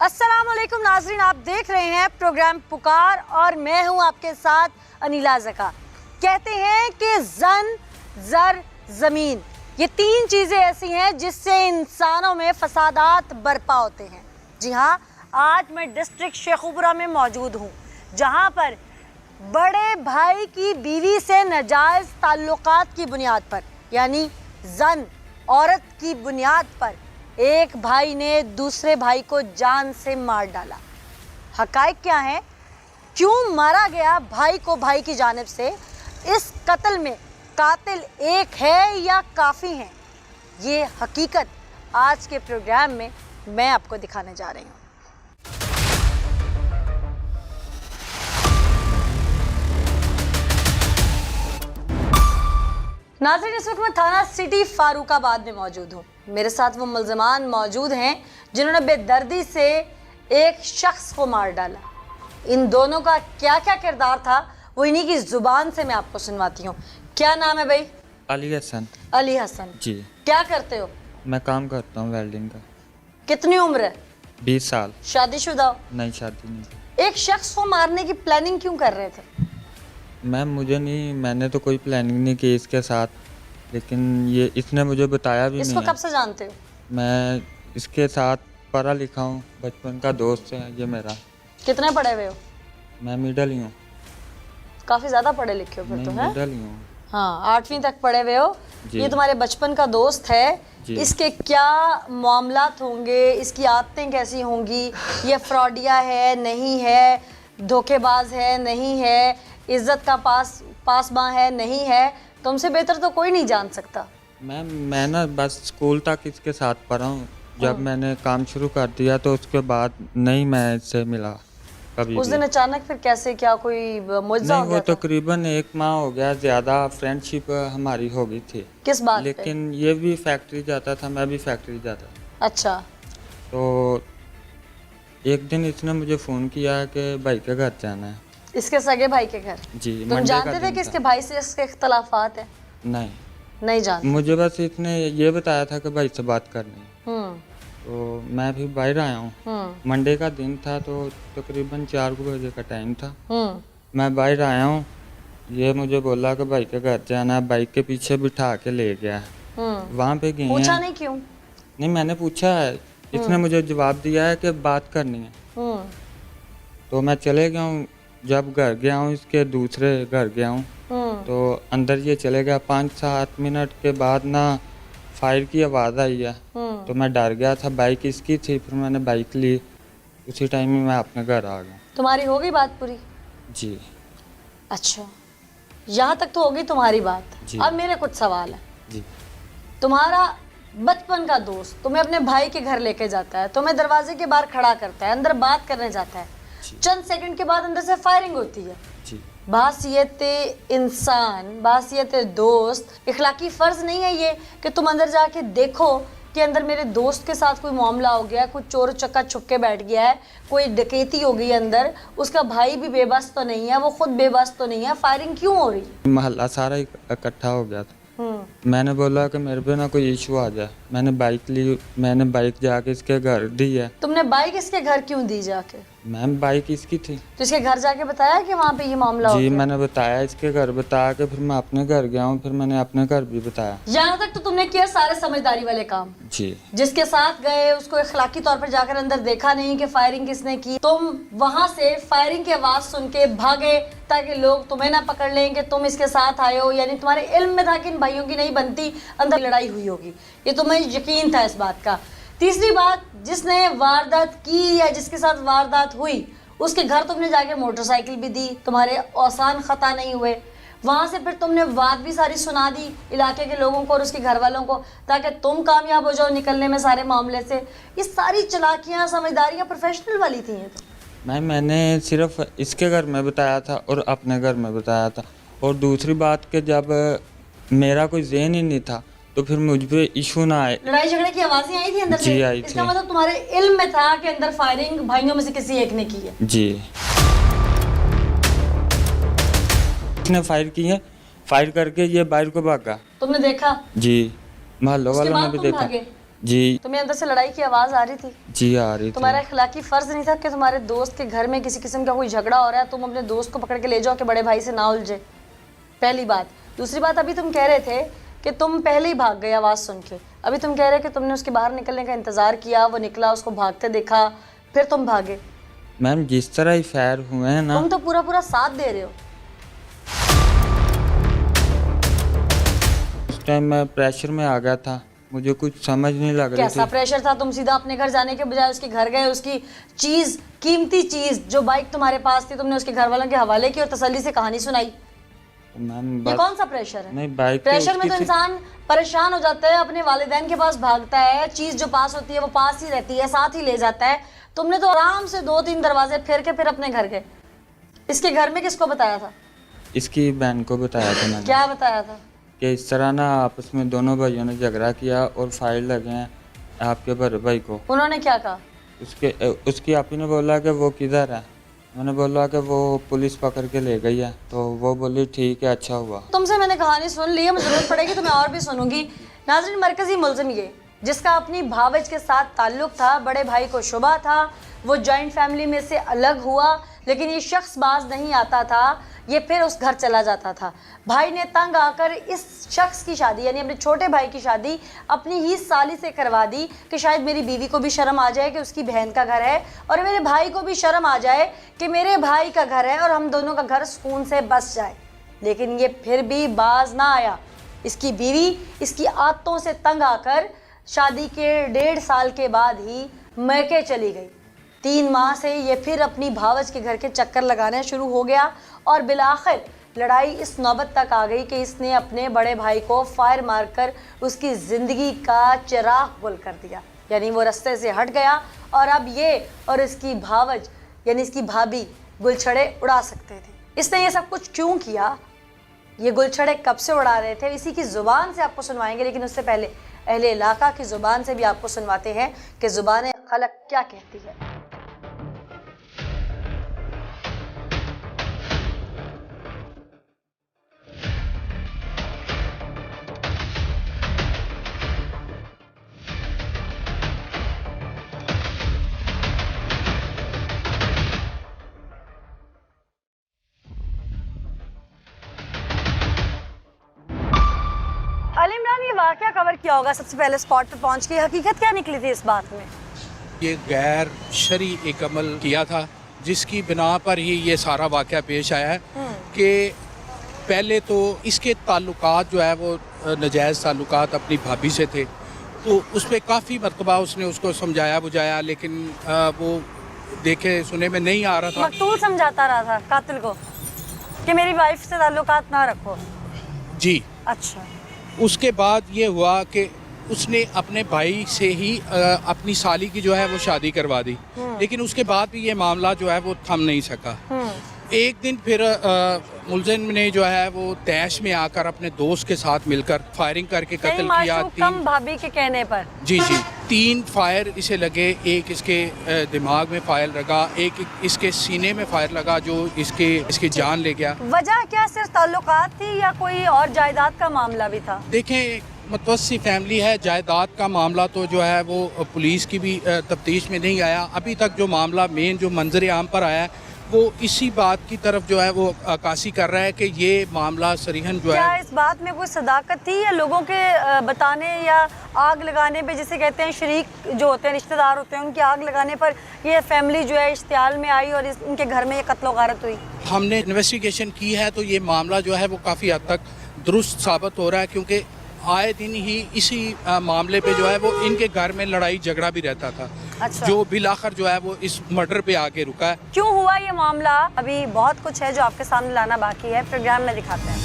अस्सलाम वालेकुम नाजरीन, आप देख रहे हैं प्रोग्राम पुकार और मैं हूं आपके साथ अनिला ज़का। कहते हैं कि जन, जर, ज़मीन, ये तीन चीज़ें ऐसी हैं जिससे इंसानों में फसादात बरपा होते हैं। जी हाँ, आज मैं डिस्ट्रिक्ट शेखुपुरा में मौजूद हूँ, जहाँ पर बड़े भाई की बीवी से नाजायज़ ताल्लुकात की बुनियाद पर, यानी जन, औरत की बुनियाद पर एक भाई ने दूसरे भाई को जान से मार डाला। हकायक क्या है, क्यों मारा गया भाई को भाई की जानिब से, इस कत्ल में कातिल एक है या काफ़ी हैं, ये हकीकत आज के प्रोग्राम में मैं आपको दिखाने जा रही हूँ। नाज़रीन, इस वक्त मैं थाना सिटी फारूकाबाद में मौजूद हूँ। मेरे साथ वो मुल्ज़मान मौजूद हैं जिन्होंने बेदर्दी से एक शख्स को मार डाला। इन दोनों का क्या क्या किरदार था वो इन्हीं की ज़ुबान से मैं आपको सुनवाती हूँ। क्या नाम है भाई? अली हसन। अली हसन जी। क्या करते हो? मैं काम करता हूँ वेल्डिंग का। कितनी उम्र है? 20 साल। शादीशुदा हो? नहीं, शादी नहीं। एक शख्स को मारने की प्लानिंग क्यों कर रहे थे? मैंने तो कोई प्लानिंग नहीं की इसके साथ, लेकिन ये इसने मुझे बताया भी इसको नहीं कब से जानते हो? मैं इसके साथ पढ़ा लिखा हूँ, बचपन का दोस्त है ये मेरा। कितने पढ़े हुए हो? मैं मिडल ही हूँ। काफ़ी ज़्यादा पढ़े लिखे हो फिर तो, है? मिडल ही हूँ। हाँ, 8वीं तक पढ़े हुए हो। ये तुम्हारे बचपन का दोस्त है, इसके क्या मामलात होंगे, इसकी आदतें कैसी होंगी, ये फ्रॉडिया है नहीं है, धोखेबाज है नहीं है, इज्जत का पासबां है नहीं है, तुमसे बेहतर तो कोई नहीं जान सकता। मैं ना बस स्कूल तक इसके साथ पढ़ा हूँ। जब मैंने काम शुरू कर दिया तो उसके बाद नहीं मैं इससे मिला कभी उस भी। दिन अचानक फिर कैसे, क्या कोई मुआवजा हो नहीं, गया वो था? तकरीबन 1 माह हो गया, ज़्यादा फ्रेंडशिप हमारी हो गई थी। किस बात पे? लेकिन ये भी फैक्ट्री जाता था, मैं भी फैक्ट्री जाता था। अच्छा। तो एक दिन इसने मुझे फ़ोन किया कि भाई के घर जाना है। इसके सगे भाई के घर? जी। तुम मंडे जानते का थे दिन कि इसके था। भाई से इसके इख्तलाफात है? नहीं जानते? मुझे बस इसने ये बताया था कि भाई से बात करनी है। हम्म तो मैं भी बाहर आया हूँ। मंडे का दिन था, तो तकरीबन 4 बजे का टाइम था। मैं बाहर आया हूँ, ये मुझे बोला कि भाई के घर जाना है, बाइक के पीछे बिठा के ले गया। वहाँ पे गए पूछा हैं। नहीं क्यों? नहीं, मैंने पूछा है, इसने मुझे जवाब दिया है कि बात करनी है। तो मैं चले गया हूँ। जब घर गया हूँ, इसके दूसरे घर गया हूँ, तो अंदर ये चले गया। 5-7 मिनट के बाद ना फायर की आवाज़ आई है। तो मैं डर गया था, बाइक इसकी थी, फिर मैंने बाइक ली। उसी टाइम में मैं अपने घर आ गया। तुम्हारी हो गई बात पूरी? जी। अच्छा, यहाँ तक तो होगी तुम्हारी बात। जी। अब मेरे कुछ सवाल है। जी। तुम्हारा बचपन का दोस्त तुम्हें अपने भाई के घर लेके जाता है, तुम्हें दरवाजे के बाहर खड़ा करता है, अंदर बात करने जाता है, चंद सेकंड के बाद अंदर से फायरिंग होती है। जी। बासियत इंसान, बासियत दोस्त, इखलाकी फ़र्ज़ नहीं है ये कि तुम अंदर जाके देखो कि अंदर मेरे दोस्त के साथ कोई मामला हो गया है, कोई चोर चक्का छुप के बैठ गया है, कोई डकैती हो गई अंदर, उसका भाई भी बेबस तो नहीं है, वो खुद बेबस तो नहीं है, फायरिंग क्यों हो रही है? मोहल्ला सारा इकट्ठा हो गया था। मैंने बोला कि मेरे पे ना कोई इशू आ जाए। मैंने बाइक ली, मैंने बाइक जाके इसके घर दी है। तुमने बाइक इसके घर क्यों दी जाके? मैम, बाइक इसकी थी। तो इसके घर जाके बताया कि वहाँ पे ये मामला हो जी, गया? मैंने बताया इसके घर, बता के फिर मैं अपने घर गया हूँ, फिर मैंने अपने घर भी बताया। यहाँ तक तो तुमने किया सारे समझदारी वाले काम। जी। जिसके साथ गए उसको इखलाकी तौर पर जाकर अंदर देखा नहीं कि फायरिंग किसने की, तुम वहां से फायरिंग की आवाज सुन के भागे ताकि लोग तुम्हें ना पकड़ लें कि तुम इसके साथ आए हो, यानी तुम्हारे इल्म में था कि इन भाइयों की नहीं बनती, अंदर लड़ाई हुई होगी, ये तुम्हें यकीन था इस बात का। तीसरी बात, जिसने वारदात की या जिसके साथ वारदात हुई उसके घर तुमने जाके मोटरसाइकिल भी दी, तुम्हारे आसान खता नहीं हुए। वहाँ से फिर तुमने बात भी सारी सुना दी इलाके के लोगों को और उसके घर वालों को, ताकि तुम कामयाब हो जाओ निकलने में सारे मामले से। ये सारी चालाकियाँ, समझदारियाँ प्रोफेशनल वाली थी ये तो। मैंने सिर्फ इसके घर में बताया था और अपने घर में बताया था। और दूसरी बात कि जब मेरा कोई ज़हन ही नहीं था तो फिर मुझ पे इशू ना आए। लड़ाई झगड़े की आवाज़ें आई थी अंदर से? जी, आई थी। इसका मतलब तुम्हारे इल्म में था कि अंदर फायरिंग भाइयों में से किसी एक ने की है? जी। इसने फायर की है, फायर करके ये बाहर को भागा। तुमने देखा? जी, मोहल्लों वालों ने भी देखा। जी तुम्हें अंदर से लड़ाई की आवाज आ रही थी? जी आ रही तुम्हारा थी। इखलाकी फर्ज नहीं था कि तुम्हारे दोस्त के घर में किसी किस्म का कोई झगड़ा हो रहा है, तुम अपने दोस्त को पकड़ के ले जाओ कि बड़े भाई से ना उलझे? पहली बात। दूसरी बात, अभी तुम कह रहे थे कि तुम पहले ही भाग गए आवाज़ सुन के। अभी तुम कह रहे कि तुमने उसके बाहर निकलने का इंतज़ार किया, वो निकला, उसको भागते देखा, फिर तुम भागे। मैम जिस तरह ही फायर हुए हैं ना, तुम तो पूरा पूरा साथ दे रहे हो। उस टाइम मैं प्रेशर में आ गया था, मुझे कुछ समझ नहीं लग रही कैसा थी। प्रेशर था? तुम सीधा अपने घर जाने के बजाय उसके घर गए, उसकी चीज़, कीमती चीज़ जो बाइक तुम्हारे पास थी, तुमने उसके घर वालों के हवाले की और तसल्ली से कहानी सुनाई। मैम ये बात कौन सा प्रेशर है? नहीं, बाइक पे प्रेशर में उसकी तो थी। इंसान परेशान हो जाता है, अपने वालिदैन के पास भागता है, चीज जो पास होती है वो पास ही रहती है, साथ ही ले जाता है। तुमने तो आराम से 2-3 दरवाजे फेर के फिर अपने घर गए। इसके घर में किसको बताया था? इसकी बहन को बताया था मैंने क्या बताया था? कि इस तरह ना आपस में दोनों भाइयों ने झगड़ा किया और फाइल लगे हैं आपके बड़े भाई को। उन्होंने क्या कहा? उसकी आपी ने बोला कि वो किधर है। मैंने बोला कि वो पुलिस पकड़ के ले गई है, तो वो बोली ठीक है, अच्छा हुआ। तुमसे मैंने कहानी सुन ली है, मुझे जरूरत पड़ेगी तो मैं और भी सुनूंगी। नाज़रीन, मरकजी मुल्जिम ये जिसका अपनी भावज के साथ ताल्लुक था, बड़े भाई को शुबा था, वो जॉइंट फैमिली में से अलग हुआ, लेकिन ये शख्स बाज नहीं आता था, ये फिर उस घर चला जाता था। भाई ने तंग आकर इस शख्स की शादी, यानी अपने छोटे भाई की शादी अपनी ही साली से करवा दी कि शायद मेरी बीवी को भी शर्म आ जाए कि उसकी बहन का घर है, और मेरे भाई को भी शर्म आ जाए कि मेरे भाई का घर है, और हम दोनों का घर सुकून से बस जाए। लेकिन ये फिर भी बाज ना आया। इसकी बीवी इसकी आदतों से तंग आकर शादी के 1.5 साल के बाद ही मैके चली गई। 3 माह से ये फिर अपनी भावज के घर के चक्कर लगाना शुरू हो गया, और बिलाखिर लड़ाई इस नौबत तक आ गई कि इसने अपने बड़े भाई को फायर मारकर उसकी ज़िंदगी का चिराग गुल कर दिया, यानी वो रास्ते से हट गया, और अब ये और इसकी भावज यानी इसकी भाभी गुलछड़े उड़ा सकते थे। इसने ये सब कुछ क्यों किया, ये गुलछड़े कब से उड़ा रहे थे, इसी की ज़ुबान से आपको सुनवाएंगे। लेकिन उससे पहले अहले इलाका की ज़ुबान से भी आपको सुनवाते हैं कि ज़ुबान खलक क्या कहती है। अली इमरान, ये वाकया कवर किया होगा सबसे पहले स्पॉट पे पहुंच के, हकीकत क्या निकली थी इस बात में? ये गैर शरी एक अमल किया था, जिसकी बिना पर ही ये सारा वाक़या पेश आया है कि पहले तो इसके ताल्लुकात जो है वो नजायज़ ताल्लुकात अपनी भाभी से थे, तो उस पर काफ़ी मरतबा उसने उसको समझाया बुझाया, लेकिन वो देखे सुने में नहीं आ रहा था। मकतूल समझाता रहा था कातिल को कि मेरी वाइफ से ताल्लुकात ना रखो। जी। अच्छा। उसके बाद ये हुआ कि उसने अपने भाई से ही अपनी साली की जो है वो शादी करवा दी, लेकिन उसके बाद भी ये मामला जो है वो थम नहीं सका। एक दिन फिर मुलजिम ने जो है वो तैश में आकर अपने दोस्त के साथ मिलकर फायरिंग करके कत्ल किया। कम भाभी के कहने पर। जी 3 फायर इसे लगे, एक इसके दिमाग में फायर लगा, एक इसके सीने में फायर लगा जो इसकी जान ले गया। वजह क्या सिर्फ ताल्लुकात थी या कोई और जायदाद का मामला भी था? देखें, मतवस्सी फैमिली है, जायदाद का मामला तो जो है वो पुलिस की भी तफ्तीश में नहीं आया अभी तक। जो मामला मेन जो मंजर आम पर आया है वो इसी बात की तरफ जो है वो अक्कासी कर रहा है कि ये मामला सरीहन जो क्या है। इस बात में कोई सदाकत थी या लोगों के बताने या आग लगाने पे, जिसे कहते हैं शरीक जो होते हैं, रिश्तेदार होते हैं, उनकी आग लगाने पर ये फैमिली जो है इश्तियाल में आई और इनके घर में ये कत्ल गारत हुई? हमने इन्वेस्टिगेशन की है तो ये मामला जो है वो काफ़ी हद तक दुरुस्त साबित हो रहा है, क्योंकि आए दिन ही इसी मामले पे जो है वो इनके घर में लड़ाई झगड़ा भी रहता था। अच्छा। जो बिलाखिर जो है वो इस मर्डर पे आके रुका है। क्यों हुआ ये मामला, अभी बहुत कुछ है जो आपके सामने लाना बाकी है, प्रोग्राम में दिखाते हैं।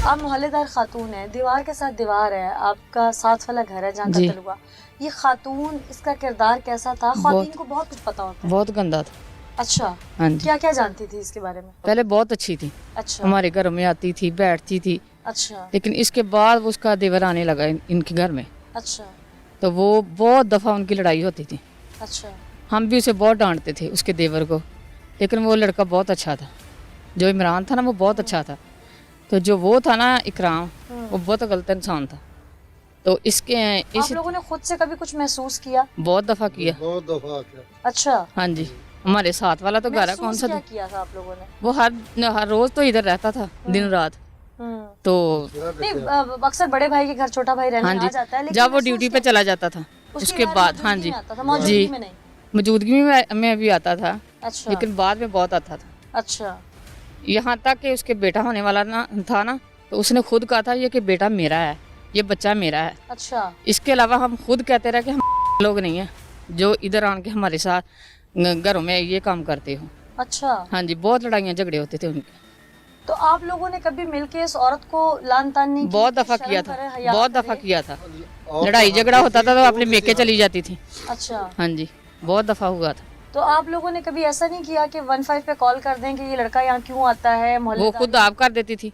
आप मोहल्लेदार खातून है, दीवार के साथ दीवार है, आपका साथ वाला घर है जहाँ कत्ल हुआ। ये खातून, इसका किरदार कैसा था? खातून को बहुत कुछ पता होता है। बहुत गंदा था। अच्छा। हाँ जी। क्या क्या जानती थी इसके बारे में? पहले बहुत अच्छी थी। अच्छा। हमारे घर में आती थी, बैठती थी। अच्छा। लेकिन इसके बाद उसका देवर आने लगा इनके घर में। अच्छा। तो वो बहुत दफ़ा उनकी लड़ाई होती थी। अच्छा। हम भी उसे बहुत डांटते थे, उसके देवर को, लेकिन वो लड़का बहुत अच्छा था। जो इमरान था ना वो बहुत अच्छा था, तो जो वो था ना इकराम, वो बहुत गलत इंसान था। तो इसके आप लोगों ने खुद से कभी कुछ महसूस किया? बहुत दफा किया। बहुत दफा किया। अच्छा, हाँ जी, हमारे साथ वाला तो घर है, कौन महसूस सा क्या किया था आप लोगों ने? वो हर रोज तो इधर रहता था दिन रात। तो नहीं, अक्सर बड़े भाई के घर छोटा भाई रहने हाँ आ जाता है, जी, लेकिन जब वो महसूस ड्यूटी पे क्या? चला जाता था उसके बाद, हाँ जी मौजूदगी में नहीं। मौजूदगी में भी आता था, अच्छा, लेकिन बाद में बहुत आता था। अच्छा, यहाँ तक कि उसके बेटा होने वाला ना था ना, तो उसने खुद कहा था ये कि बेटा मेरा है, ये बच्चा मेरा है। अच्छा, इसके अलावा हम खुद कहते रहे कि हम लोग नहीं हैं जो इधर आन के हमारे साथ घरों में ये काम करते हो। अच्छा। हाँ जी, बहुत लड़ाइयाँ झगड़े होते थे उनके। तो आप लोगों ने कभी मिलके इस औरत को लान तान नहीं की? बहुत दफा शर्म किया करे, था, हया बहुत करे? दफा किया था। लड़ाई झगड़ा होता था तो अपने मेके चली जाती थी। अच्छा, हाँ जी, बहुत दफा हुआ था। तो आप लोगों ने कभी ऐसा नहीं किया कि 15 पे कॉल कर दें कि ये लड़का यहाँ क्यों आता है? वो मोहल्लेदार खुद आप कर देती थी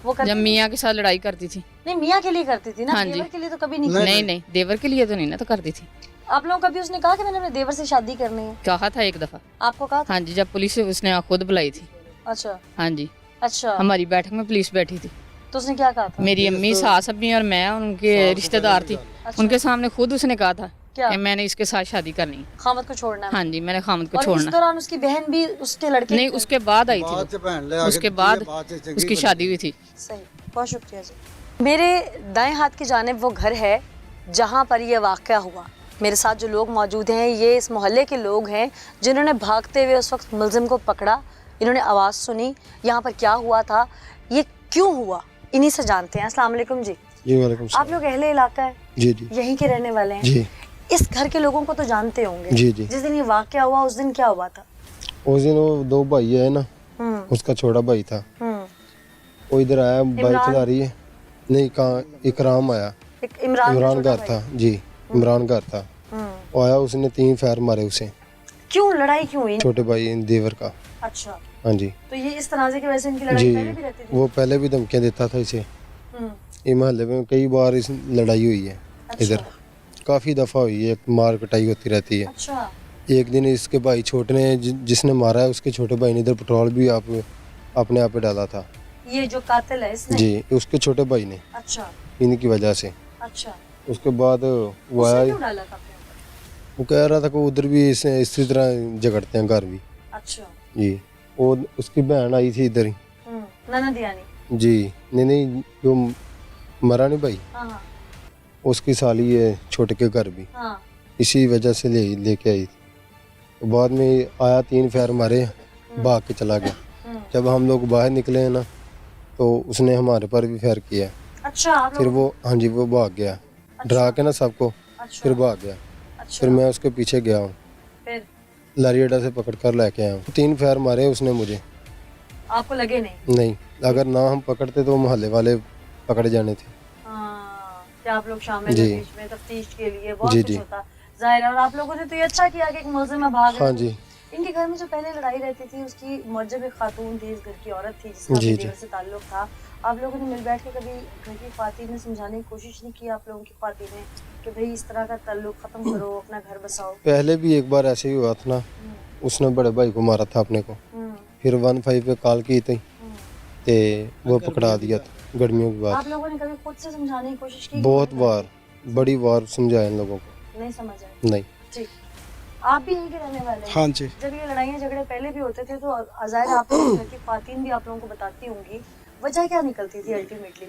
वो करती जब थी? मियाँ के साथ लड़ाई करती थी। नहीं, मियाँ के लिए करती थी ना, हाँ जी। देवर के लिए तो कभी नहीं नहीं नहीं, देवर के लिए तो नहीं ना, तो करती थी। की। आप लोगों को कभी उसने कहा कि मैंने अपने देवर से शादी करनी है? कहा था एक दफा। आपको कहा था? हाँ जी, जब पुलिस से उसने खुद बुलाई थी। अच्छा, हाँ जी, अच्छा। हमारी बैठक में पुलिस बैठी थी। तो उसने क्या कहा था? मेरी अम्मी, सास अम्मी और मैं उनके रिश्तेदार थी। उनके सामने खुद उसने कहा था क्या? कि मैंने इसके साथ शादी करनी है। खामद को छोड़ना है? हाँ जी, मैंने खामद को और इस छोड़ना। दौरान उसकी बहन भी उसके लड़के नहीं, उसके बाद आई बाद थी से बहन ले वो। आके उसके दी है, बाद बाद से चंगी उसकी बनी। शादी हुई थी। सही, बहुत शुक्रिया जी। मेरे दाएं हाथ की जानिब वो घर है जहाँ पर ये वाक़या हुआ। मेरे साथ जो लोग मौजूद हैं ये इस मोहल्ले के लोग हैं जिन्होंने भागते हुए उस वक्त मुलजिम को पकड़ा। इन्होंने आवाज़ सुनी, यहाँ पर क्या हुआ था, ये क्यों हुआ, इन्हीं से जानते हैं। अस्सलाम वालेकुम जी। जी वालेकुम आप लोग अहले इलाका है, जी जी यहीं के रहने वाले हैं? जी इस घर के लोगों को तो जानते होंगे। जी जी। जिस दिन ये वाक़या हुआ उस दिन क्या हुआ था? उस दिन वो दो भाई है ना, उसका छोटा भाई था, वो इधर आया, बाइक इमरान? चला रही है। नहीं, कहाँ इकराम आया, एक इमरान इमरान का घर छोटा था जी, इमरान घर था। वो आया, उसने 3 फायर मारे उसे, भाई। क्यों लड़ाई क्यों हुई? छोटे भाई देवर का। अच्छा, हाँ जी तो ये इस तनाज़े की वजह से इनकी लड़ाई जी। पहले भी रहती थी? वो पहले भी धमकियाँ देता था इसे। हम्म, ये मोहल्ले में कई बार इस लड़ाई हुई है, इधर काफ़ी दफ़ा हुई है, मार कटाई होती रहती है। अच्छा, एक दिन इसके भाई छोटे ने जिसने मारा है, उसके छोटे भाई ने इधर पेट्रोल भी अपने आप पे डाला था ये जो कातिल है इसने? जी, उसके छोटे भाई ने, अच्छा, इनकी वजह से। अच्छा। उसके बाद वो उसने आया, क्यों डाला था अपने ऊपर? वो कह रहा था कि उधर भी इसी तरह झगड़ते हैं घर भी अच्छा, जी। वो उसकी बहन आई थी इधर ही ननद यानी? जी। नहीं, जो मरा नहीं भाई, हाँ हाँ उसकी साली है छोटे के घर भी, हाँ। इसी वजह से लेके आई थी। तो बाद में आया, 3 फायर मारे, भाग के चला गया। जब हम लोग बाहर निकले हैं ना, तो उसने हमारे पर भी फायर किया। अच्छा, आप फिर लोग? वो, हाँ जी, वो भाग गया, डरा के ना सबको, अच्छा, फिर भाग गया। अच्छा, फिर मैं उसके पीछे गया हूँ, फिर लारी अड्डा से पकड़ कर लेके आया हूँ। 3 फायर मारे उसने मुझे। आपको लगे नहीं? नहीं, अगर ना हम पकड़ते तो मोहल्ले वाले पकड़े जाने थे। हाँ, क्या आप लोग शामिल जी। हैं बीच में तफ्तीश के लिए? बहुत जी, कुछ जी। होता जाहिर है। और आप लोगों ने तो ये अच्छा किया कि एक मुलजिम में भाग हाँ गए। जी इनके घर में जो पहले लड़ाई रहती थी उसकी मुअज्जब एक खातून थी, इस घर की औरत थी जिसका जी, अपने जी। देवर से ताल्लुक था। आप लोगों ने मिल बैठ के कभी घर की खातून ने समझाने की कोशिश नहीं की आप लोगों की खातून ने कि भाई इस तरह का ताल्लुक खत्म करो, अपना घर बसाओ? पहले भी एक बार ऐसे ही हुआ था ना, उसने बड़े भाई को मारा था अपने को, फिर 15 पे कॉल की थी, ते वो पकड़ा दिया था गर्मियों के बाद। आप लोगों ने कभी खुद से समझाने की कोशिश की? बहुत बार, बड़ी बार समझाया इन लोगों को, नहीं समझ आया? नहीं। जी, आप भी यहीं के रहने वाले हैं? हाँ जी। जब ये लड़ाइयाँ झगड़े पहले भी होते थे तो ज़ाहिर है आप लोगों के घर की खातून भी आप लोगों को बताती होंगी, वजह क्या निकलती थी अल्टीमेटली?